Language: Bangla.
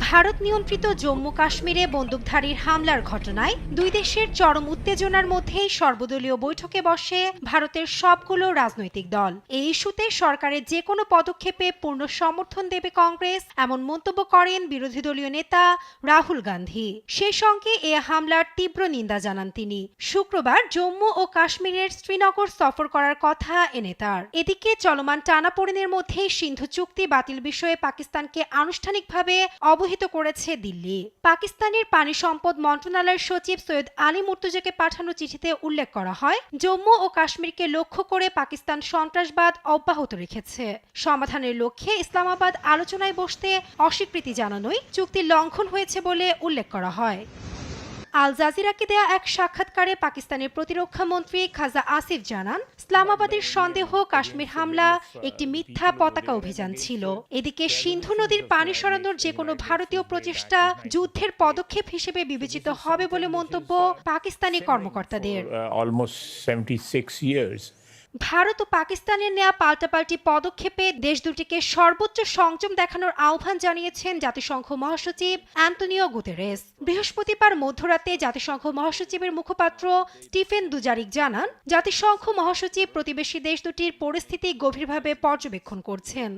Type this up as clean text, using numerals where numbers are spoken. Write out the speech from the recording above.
ভারত নিয়ন্ত্রিত জম্মু কাশ্মীরে বন্দুকধারীর হামলার ঘটনায় দুই দেশের চরম উত্তেজনার মধ্যেই সর্বদলীয় বৈঠকে বসে ভারতের সবগুলো রাজনৈতিক দল। এই ইস্যুতে সরকারের যে কোনো পদক্ষেপে পূর্ণ সমর্থন দেবে কংগ্রেস, এমন মন্তব্য করেন বিরোধী দলীয় নেতা রাহুল গান্ধী। সেই সঙ্গে এ হামলার তীব্র নিন্দা জানান তিনি। শুক্রবার জম্মু ও কাশ্মীরের শ্রীনগর সফর করার কথা এ নেতার। এদিকে চলমান টানাপোড়েনের মধ্যেই সিন্ধু চুক্তি বাতিল বিষয়ে পাকিস্তানকে আনুষ্ঠানিকভাবে অবহিত করেছে দিল্লি। পাকিস্তানের পানি সম্পদ মন্ত্রণালয়ের সচিব সৈয়দ আলী মুর্তজাকে পাঠানো চিঠিতে উল্লেখ করা হয়, জম্মু ও কাশ্মীরকে লক্ষ্য করে পাকিস্তান সন্ত্রাসবাদ অব্যাহত রেখেছে। সমাধানের লক্ষ্যে ইসলামাবাদ আলোচনায় বসতে অস্বীকৃতি জানানোই চুক্তি লঙ্ঘন হয়েছে বলে উল্লেখ করা হয়। আল জাজিরাকে দেয়া এক সাক্ষাৎকারে পাকিস্তানের প্রতিরক্ষা মন্ত্রী খাজা আসিফ জানান, ইসলামাবাদের সন্দেহ কাশ্মীর হামলা একটি মিথ্যা পতাকা অভিযান ছিল। এদিকে সিন্ধু নদীর পানি সরানোর যে কোনো ভারতীয় প্রচেষ্টা যুদ্ধের পদক্ষেপ হিসেবে বিবেচিত হবে বলে মন্তব্য পাকিস্তানি কর্মকর্তাদের। ভারত ও পাকিস্তানের নেয়া পাল্টাপাল্টি পদক্ষেপে দেশ দুটিকে সর্বোচ্চ সংযম দেখানোর আহ্বান জানিয়েছেন জাতিসংঘ মহাসচিব অ্যান্তোনিও গুতেরেস। বৃহস্পতিবার মধ্যরাতে জাতিসংঘ মহাসচিবের মুখপাত্র স্টিফেন দুজারিক জানান, জাতিসংঘ মহাসচিব প্রতিবেশী দেশ দুটির পরিস্থিতি গভীরভাবে পর্যবেক্ষণ করছেন।